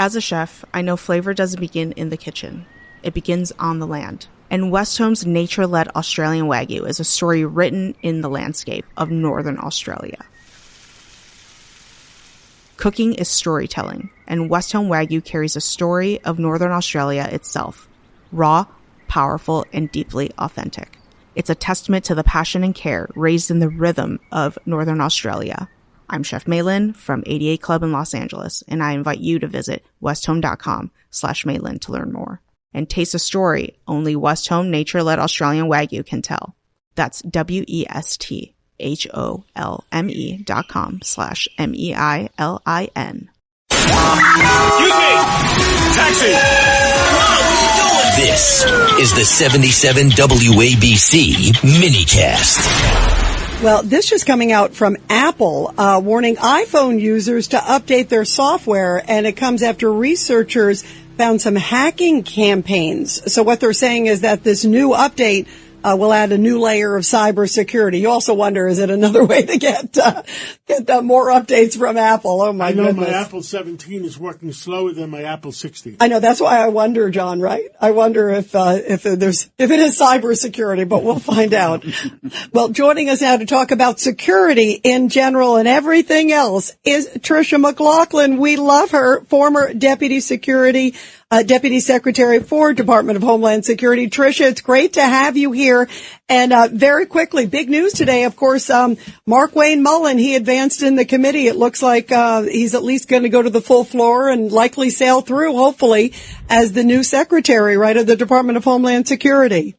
As a chef, I know flavor doesn't begin in the kitchen. It begins on the land. And Westhome's nature-led Australian Wagyu is a story written in the landscape of Northern Australia. Cooking is storytelling, and Westhome Wagyu carries a story of Northern Australia itself. Raw, powerful, and deeply authentic. It's a testament to the passion and care raised in the rhythm of Northern Australia. I'm Chef Maylin from 88 Club in Los Angeles, and I invite you to visit westhome.com/Maylin to learn more. And taste a story only Westhome nature-led Australian Wagyu can tell. That's WESTHOME.com/MEILIN. Excuse me! Taxi! This is the 77 WABC minicast. Well, this is coming out from Apple, warning iPhone users to update their software, and it comes after researchers found some hacking campaigns. So what they're saying is that this new update will add a new layer of cybersecurity. You also wonder, is it another way to get more updates from Apple? Oh my goodness! I know my Apple 17 is working slower than my Apple 16. I know, that's why I wonder, John. Right? I wonder if it is cybersecurity, but we'll find out. Well, joining us now to talk about security in general and everything else is Tricia McLaughlin. We love her, former Deputy Secretary for Department of Homeland Security. Tricia, it's great to have you here. And very quickly, big news today, of course, Mark Wayne Mullen, he advanced in the committee. It looks like he's at least going to go to the full floor and likely sail through, hopefully, as the new secretary, right, of the Department of Homeland Security.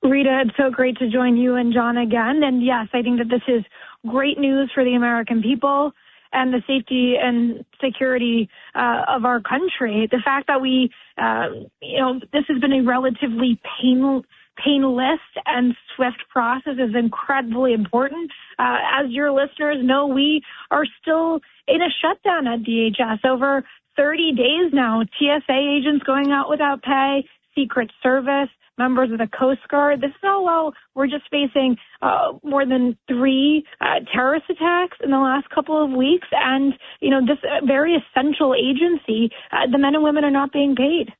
Rita, it's so great to join you and John again. And yes, I think that this is great news for the American people and the safety and security of our country. The fact that we, this has been a relatively painless and swift process is incredibly important. As your listeners know, we are still in a shutdown at DHS. Over 30 days now, TSA agents going out without pay, Secret Service, members of the Coast Guard. This is all while we're just facing more than 3 terrorist attacks in the last couple of weeks. And, this very essential agency, the men and women are not being paid.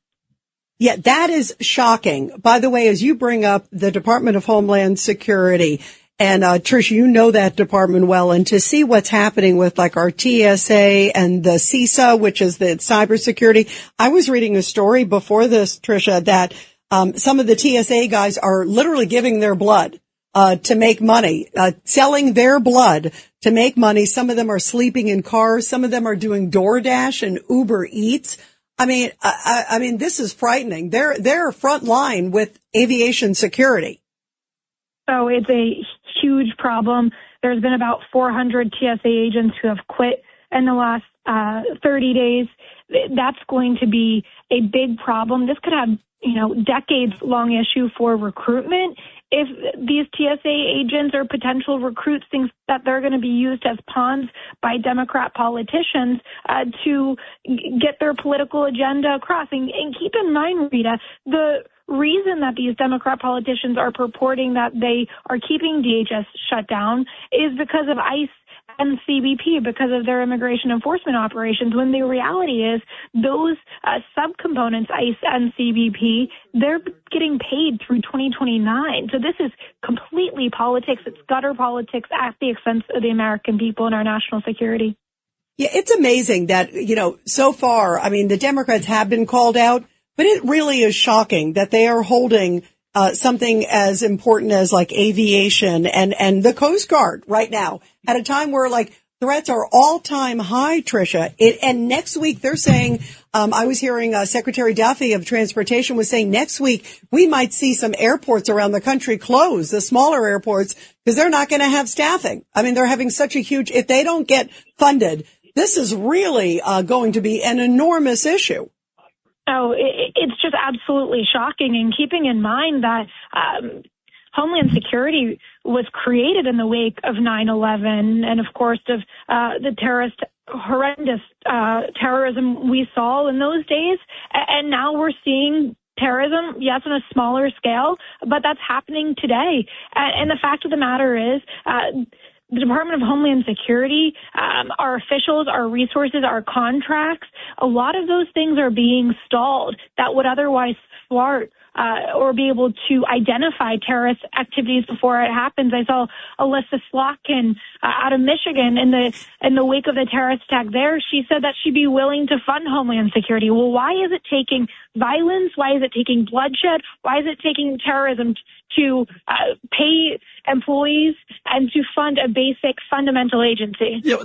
Yeah, that is shocking. By the way, as you bring up the Department of Homeland Security, and Tricia, you know that department well, and to see what's happening with like our TSA and the CISA, which is the cybersecurity. I was reading a story before this, Tricia, that some of the TSA guys are literally giving their blood to make money, selling their blood to make money. Some of them are sleeping in cars. Some of them are doing DoorDash and Uber Eats. I mean, this is frightening. They're front line with aviation security. So it's a huge problem. There's been about 400 TSA agents who have quit in the last 30 days. That's going to be a big problem. This could have decades-long issue for recruitment. If these TSA agents or potential recruits think that they're going to be used as pawns by Democrat politicians to get their political agenda across. And keep in mind, Rita, the reason that these Democrat politicians are purporting that they are keeping DHS shut down is because of ICE and CBP, because of their immigration enforcement operations, when the reality is those subcomponents, ICE and CBP, they're getting paid through 2029. So this is completely politics. It's gutter politics at the expense of the American people and our national security. Yeah, it's amazing that, so far, I mean, the Democrats have been called out, but it really is shocking that they are holding something as important as like aviation and the Coast Guard right now at a time where like threats are all-time high, Tricia. And next week they're saying, I was hearing Secretary Duffy of Transportation was saying next week we might see some airports around the country close, the smaller airports, because they're not going to have staffing. I mean, they're having such a huge, if they don't get funded, this is really going to be an enormous issue. Oh, it's just absolutely shocking. And keeping in mind that Homeland Security was created in the wake of 9/11 and, of course, of the horrendous terrorism we saw in those days. And now we're seeing terrorism, yes, on a smaller scale, but that's happening today. And the fact of the matter is the Department of Homeland Security, our officials, our resources, our contracts, a lot of those things are being stalled that would otherwise thwart or be able to identify terrorist activities before it happens. I saw Alyssa Slotkin out of Michigan in the wake of the terrorist attack there. She said that she'd be willing to fund Homeland Security. Well, why is it taking violence? Why is it taking bloodshed? Why is it taking terrorism to pay employees and to fund a basic fundamental agency? Yeah,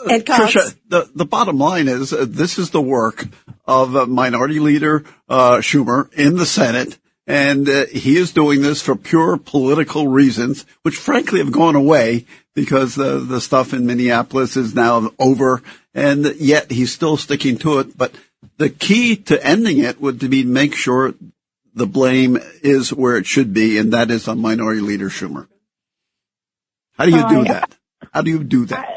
Tricia, the bottom line is this is the work of Minority Leader Schumer in the Senate, and he is doing this for pure political reasons, which frankly have gone away because the stuff in Minneapolis is now over, and yet he's still sticking to it. But the key to ending it would be make sure the blame is where it should be, and that is on Minority Leader Schumer. How do you do that? How do you do that?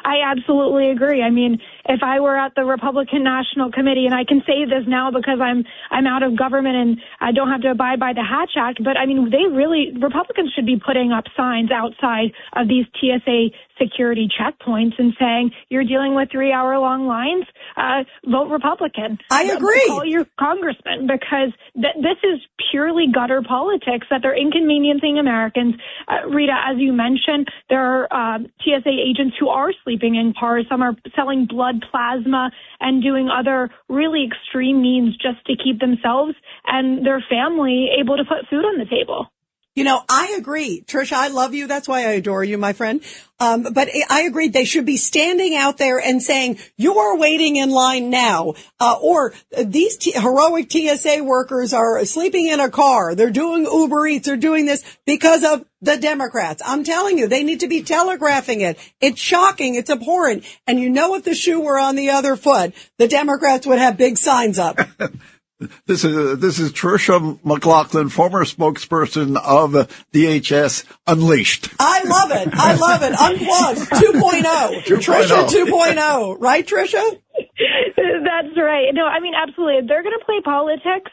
I absolutely agree. I mean, if I were at the Republican National Committee, and I can say this now because I'm out of government and I don't have to abide by the Hatch Act, but I mean, Republicans should be putting up signs outside of these TSA security checkpoints and saying, you're dealing with 3-hour-long lines, vote Republican. I agree. Call your congressman, because this is purely gutter politics that they're inconveniencing Americans. Rita, as you mentioned, there are TSA agents who are sleeping in cars. Some are selling blood plasma and doing other really extreme means just to keep themselves and their family able to put food on the table. You know, I agree. Tricia, I love you. That's why I adore you, my friend. But I agree. They should be standing out there and saying, you are waiting in line now. Or these heroic TSA workers are sleeping in a car. They're doing Uber Eats. They're doing this because of the Democrats. I'm telling you, they need to be telegraphing it. It's shocking. It's abhorrent. And you know, if the shoe were on the other foot, the Democrats would have big signs up. This is Tricia McLaughlin, former spokesperson of DHS Unleashed. I love it. I love it. Unplugged 2.0. Tricia 2.0. Right, Tricia? That's right. No, I mean, absolutely. If they're going to play politics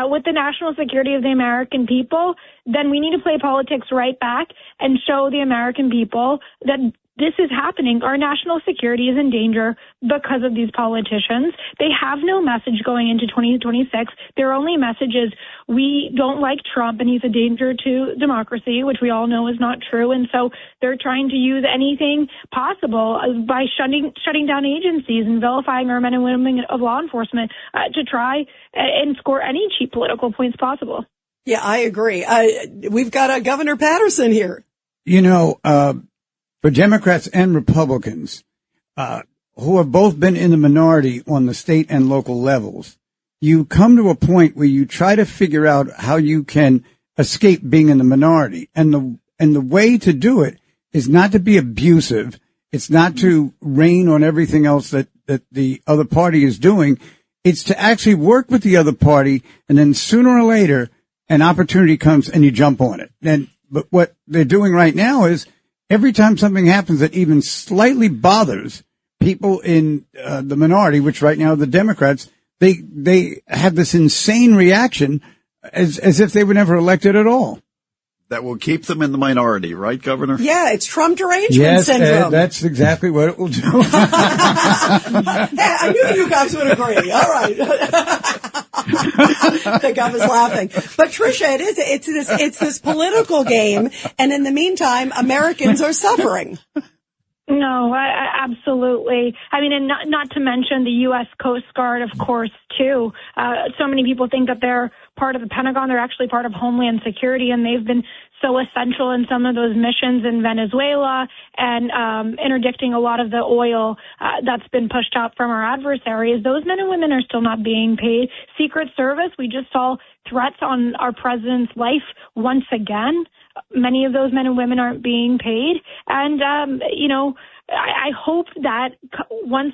with the national security of the American people, then we need to play politics right back and show the American people that this is happening. Our national security is in danger because of these politicians. They have no message going into 2026. Their only message is, we don't like Trump and he's a danger to democracy, which we all know is not true. And so they're trying to use anything possible by shutting down agencies and vilifying our men and women of law enforcement to try and score any cheap political points possible. Yeah, I agree. We've got Governor Patterson here. You know, for Democrats and Republicans, who have both been in the minority on the state and local levels, you come to a point where you try to figure out how you can escape being in the minority. And the way to do it is not to be abusive. It's not to rain on everything else that the other party is doing. It's to actually work with the other party, and then sooner or later, an opportunity comes and you jump on it. But what they're doing right now is, every time something happens that even slightly bothers people in the minority, which right now are the Democrats, they have this insane reaction as if they were never elected at all. That will keep them in the minority, right, Governor? Yeah, it's Trump derangement syndrome. That's exactly what it will do. I knew you guys would agree. All right. The Gov is laughing. But Tricia, it's this political game, and in the meantime, Americans are suffering. No, absolutely. I mean, and not to mention the U.S. Coast Guard, of course, too. So many people think that they're part of the Pentagon. They're actually part of Homeland Security, and they've been so essential in some of those missions in Venezuela and interdicting a lot of the oil that's been pushed out from our adversaries. Those men and women are still not being paid. Secret Service, we just saw threats on our president's life once again. Many of those men and women aren't being paid. And, I hope that once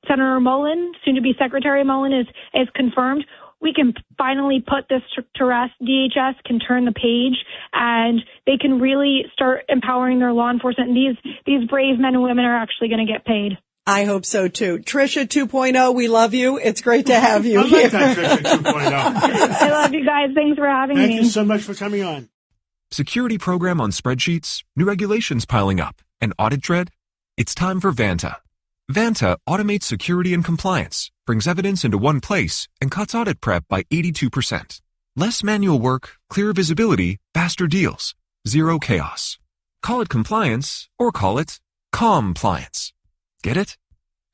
Senator Mullen, soon to be Secretary Mullen, is confirmed, we can finally put this to rest. DHS can turn the page and they can really start empowering their law enforcement. And these brave men and women are actually going to get paid. I hope so, too. Tricia 2.0, we love you. It's great to have you I like that Tricia 2.0. I love you guys. Thanks for having me. Thank you so much for coming on. Security program on spreadsheets, new regulations piling up, and audit dread? It's time for Vanta. Vanta automates security and compliance, brings evidence into one place, and cuts audit prep by 82%. Less manual work, clearer visibility, faster deals, zero chaos. Call it compliance, or call it compliance. Get it?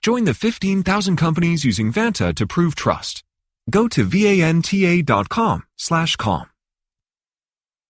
Join the 15,000 companies using Vanta to prove trust. Go to vanta.com/calm.